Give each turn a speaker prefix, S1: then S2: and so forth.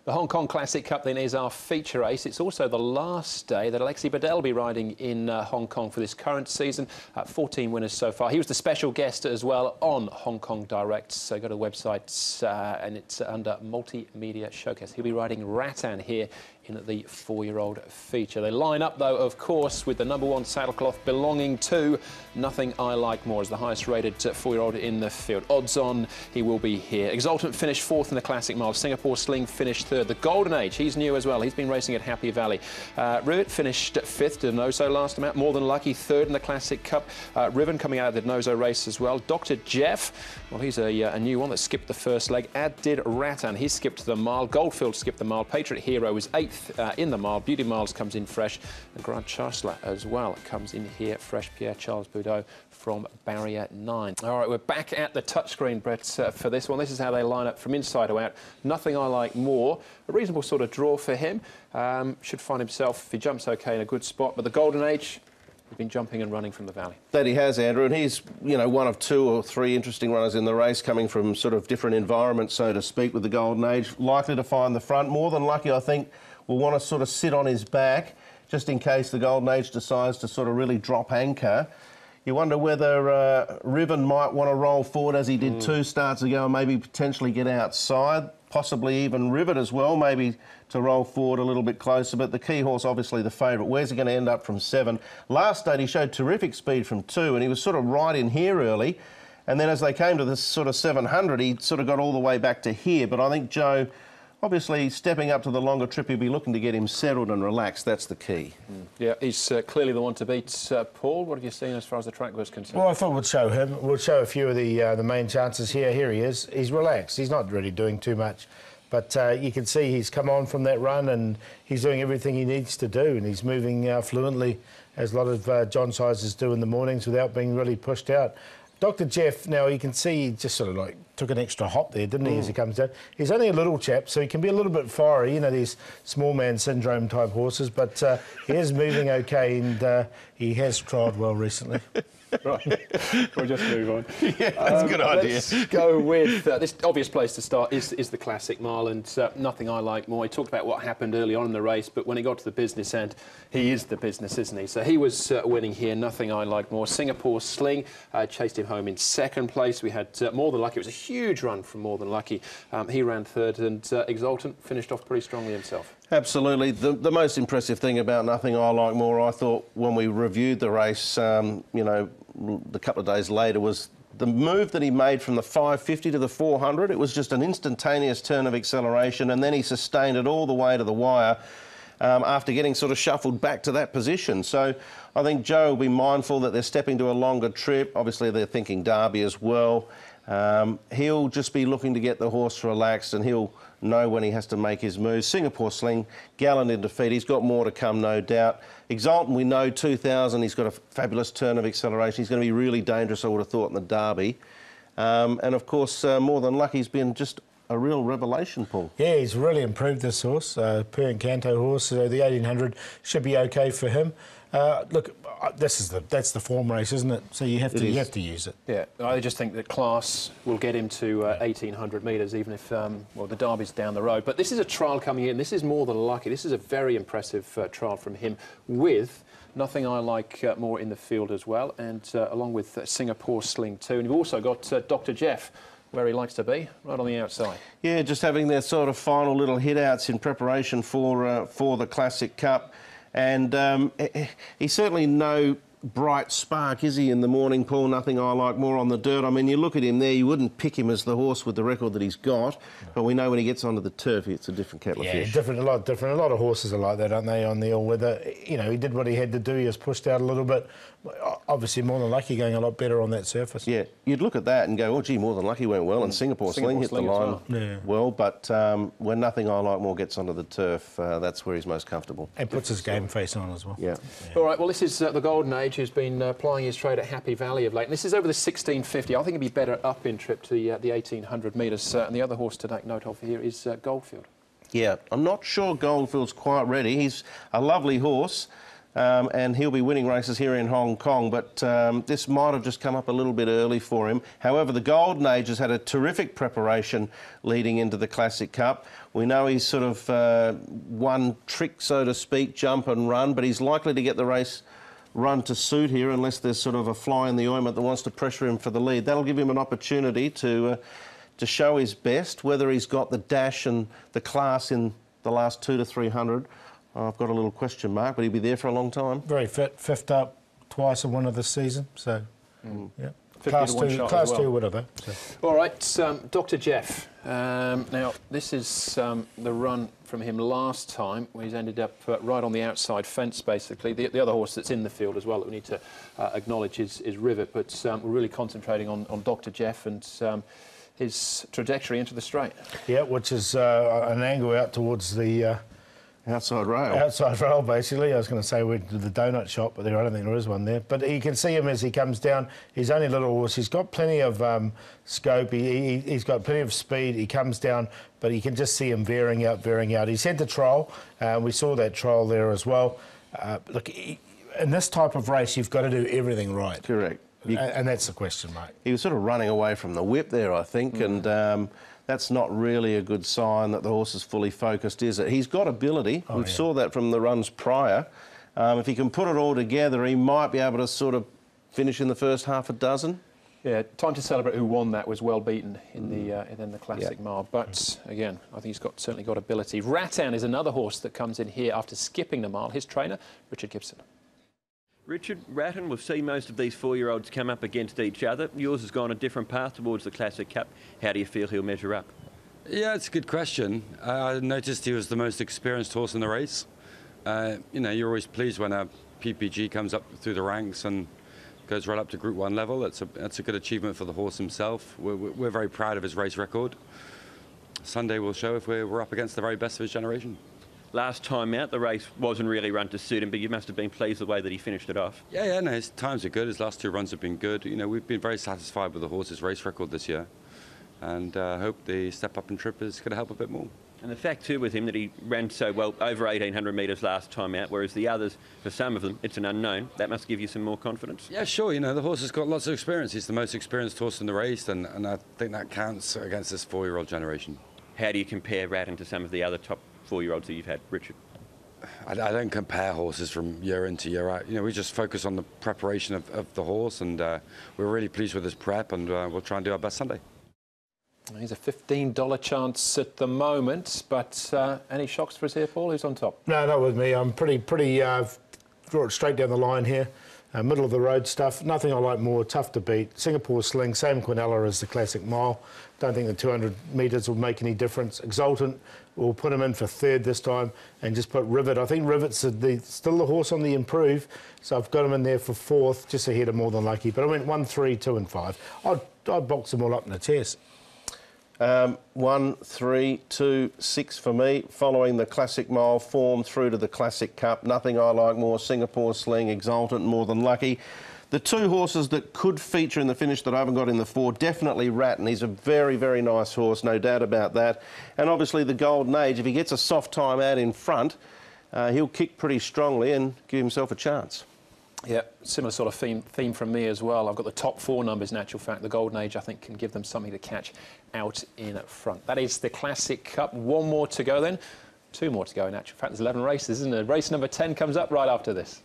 S1: The Hong Kong Classic Cup then is our feature race. It's also the last day that Alexi Bedell will be riding in Hong Kong for this current season. 14 winners so far. He was the special guest as well on Hong Kong Direct. So go to the website and it's under Multimedia Showcase. He'll be riding Rattan here in the 4-year-old feature. They line up, though, of course, with the #1 saddlecloth belonging to Nothing I Like More as the highest rated 4-year-old in the field. Odds on he will be here. Exultant finished 4th in the Classic Mile. Singapore Sling finished 3rd. The Golden Age, he's new as well. He's been racing at Happy Valley. Rivet finished 5th. Denoso last amount. More Than Lucky 3rd in the Classic Cup. Riven coming out of the Denoso race as well. Dr. Jeff, well, he's a new one that skipped the first leg. Ad did Rattan. He skipped the mile. Goldfield skipped the mile. Patriot Hero was 8th. In the mile. Beauty Miles comes in fresh. And Grand Chancellor as well comes in here fresh. Pierre-Charles Boudot from Barrier 9. All right, we're back at the touchscreen, Brett, for this one. This is how they line up from inside to out. Nothing I Like More. A reasonable sort of draw for him. Should find himself, if he jumps okay, in a good spot. But the Golden Age, he's been jumping and running from the valley. That
S2: he has, Andrew, and he's, you know, one of 2 or 3 interesting runners in the race, coming from sort of different environments, so to speak, with the Golden Age. Likely to find the front. More Than Lucky, I think, will want to sort of sit on his back just in case the Golden Age decides to sort of really drop anchor. You wonder whether Riven might want to roll forward as he did 2 starts ago and maybe potentially get outside, possibly even Rivet as well, maybe to roll forward a little bit closer. But the key horse, obviously the favourite. Where's he going to end up from 7? Last date he showed terrific speed from 2 and he was sort of right in here early. And then as they came to this sort of 700, he sort of got all the way back to here. But I think Joe, obviously, stepping up to the longer trip, he'll be looking to get him settled and relaxed. That's the key.
S1: Yeah, he's clearly the one to beat. Paul, what have you seen as far as the track was concerned?
S3: Well, I thought we'd show him. We'll show a few of the main chances here. Here he is. He's relaxed. He's not really doing too much. But you can see he's come on from that run and he's doing everything he needs to do. And he's moving fluently, as a lot of John sizes do in the mornings, without being really pushed out. Dr. Jeff, now you can see he just sort of like took an extra hop there, didn't he, as he comes down. He's only a little chap, so he can be a little bit fiery, you know, these small man syndrome type horses, but he is moving okay and he has trialled well recently.
S1: Right, we'll just move on.
S2: Yeah, that's a good idea.
S1: Let's go with this obvious place to start is the Classic Mile, and Nothing I Like More. He talked about what happened early on in the race, but when he got to the business end, he is the business, isn't he? So he was winning here, Nothing I Like More. Singapore Sling chased him home in 2nd place. We had More Than Lucky. It was a huge run from More Than Lucky. He ran 3rd, and Exultant finished off pretty strongly himself.
S2: Absolutely. The most impressive thing about Nothing I Like More, I thought, when we reviewed the race, you know, a couple of days later, was the move that he made from the 550 to the 400. It was just an instantaneous turn of acceleration, and then he sustained it all the way to the wire after getting sort of shuffled back to that position. So I think Joe will be mindful that they're stepping to a longer trip. Obviously, they're thinking Derby as well. He'll just be looking to get the horse relaxed, and he'll know when he has to make his moves. Singapore Sling, gallant in defeat. He's got more to come, no doubt. Exultant, we know 2000. He's got a fabulous turn of acceleration. He's going to be really dangerous, I would have thought, in the Derby. And of course, More Than Lucky's been just a real revelation, Paul.
S3: Yeah, he's really improved this horse. Per Encanto horse, the 1800 should be okay for him. Look, that's the form race, isn't it? So you have to use it.
S1: Yeah, I just think that class will get him to 1800 metres, even if well, the Derby's down the road. But this is a trial coming in. This is More Than Lucky. This is a very impressive trial from him, with Nothing I Like More in the field as well, and along with Singapore Sling too. And you've also got Dr. Jeff, where he likes to be, right on the outside.
S2: Yeah, just having their sort of final little hit-outs in preparation for the Classic Cup. And he's certainly no bright spark, is he, in the morning, Paul? Nothing I Like More on the dirt. I mean, you look at him there, you wouldn't pick him as the horse with the record that he's got, but we know when he gets onto the turf, it's a different kettle of fish.
S3: A lot different. A lot of horses are like that, aren't they, on the all-weather? You know, he did what he had to do. He was pushed out a little bit. Obviously, More Than Lucky going a lot better on that surface.
S2: Yeah, you'd look at that and go, oh, gee, More Than Lucky went well, and Singapore Sling hit the line well. But when Nothing I Like More gets onto the turf, that's where he's most comfortable.
S3: And puts his game face on as well.
S2: Yeah.
S1: All right, well, this is the Golden Age, who's been plying his trade at Happy Valley of late. And this is over the 1650. I think it'd be better up in trip to the 1800 metres. And the other horse to take note of here is Goldfield.
S2: Yeah, I'm not sure Goldfield's quite ready. He's a lovely horse. and he'll be winning races here in Hong Kong, but this might have just come up a little bit early for him. However, the Golden Age has had a terrific preparation leading into the Classic Cup. We know he's sort of one trick, so to speak, jump and run, but he's likely to get the race run to suit here unless there's sort of a fly in the ointment that wants to pressure him for the lead. That'll give him an opportunity to show his best. Whether he's got the dash and the class in the last 200 to 300, I've got a little question mark, but he'll be there for a long time.
S3: Very fit, fifth up twice in one of this season, so yeah.
S1: 50
S3: Class
S1: to 1
S3: two,
S1: shot
S3: class
S1: as well.
S3: two, whatever. So.
S1: All right, Dr. Jeff. Now, this is the run from him last time, where he's ended up right on the outside fence, basically. The other horse that's in the field as well that we need to acknowledge is Rivet, but we're really concentrating on Dr. Jeff and his trajectory into the straight. Yeah,
S3: which is an angle out towards the...
S2: outside rail.
S3: Outside rail, basically. I was going to say we're to the donut shop, but I don't think there is one there. But you can see him as he comes down. He's only a little horse. He's got plenty of scope. He's got plenty of speed. He comes down, but you can just see him veering out, veering out. He's had the trial. We saw that trial there as well. Look, in this type of race, you've got to do everything right.
S2: Correct.
S3: And that's the question, mate.
S2: He was sort of running away from the whip there, I think, and that's not really a good sign that the horse is fully focused, is it? He's got ability. We saw that from the runs prior. If he can put it all together, he might be able to sort of finish in the first half a dozen.
S1: Yeah, Time to Celebrate, who won that, was well beaten in the Classic Mile. But again, I think he's certainly got ability. Rattan is another horse that comes in here after skipping the mile. His trainer, Richard Gibson.
S4: Richard, Rattan, we've seen most of these four-year-olds come up against each other. Yours has gone a different path towards the Classic Cup. How do you feel he'll measure up?
S5: Yeah, it's a good question. I noticed he was the most experienced horse in the race. You know, you're always pleased when a PPG comes up through the ranks and goes right up to Group 1 level. That's a good achievement for the horse himself. We're very proud of his race record. Sunday will show if we're up against the very best of his generation.
S4: Last time out, the race wasn't really run to suit him, but you must have been pleased the way that he finished it off.
S5: Yeah, no, his times are good. His last two runs have been good. You know, we've been very satisfied with the horse's race record this year, and hope the step-up and trip is going to help a bit more.
S4: And the fact, too, with him that he ran so well over 1,800 metres last time out, whereas the others, for some of them, it's an unknown. That must give you some more confidence.
S5: Yeah, sure. You know, the horse has got lots of experience. He's the most experienced horse in the race, and I think that counts against this four-year-old generation.
S4: How do you compare Rattan to some of the other top four-year-olds that you've had, Richard?
S5: I don't compare horses from year in to year out. You know, we just focus on the preparation of the horse, and we're really pleased with his prep, and we'll try and do our best Sunday.
S1: He's a $15 chance at the moment, but any shocks for us here, Paul? Who's on top?
S3: No, not with me. I'm pretty draw it straight down the line here. Middle of the road stuff. Nothing I like more. Tough to beat. Singapore Sling, same Quinella as the Classic Mile. Don't think the 200 metres will make any difference. Exultant, we'll put him in for third this time and just put Rivet. I think Rivet's still the horse on the improve, so I've got him in there for fourth, just ahead of More Than Lucky. But I went 1, 3, 2 and 5. I'd box them all up in the chest.
S2: 1, 3, 2, 6 for me. Following the Classic Mile form through to the Classic Cup. Nothing I like more. Singapore Sling, Exultant, More Than Lucky. The two horses that could feature in the finish that I haven't got in the four, definitely Rattan. He's a very, very nice horse, no doubt about that. And obviously the Golden Age, if he gets a soft time out in front, he'll kick pretty strongly and give himself a chance.
S1: Yeah, similar sort of theme from me as well. I've got the top four numbers in actual fact. The Golden Age, I think, can give them something to catch out in front. That is the Classic Cup. One more to go then. Two more to go in actual fact. There's 11 races, isn't it? Race number 10 comes up right after this.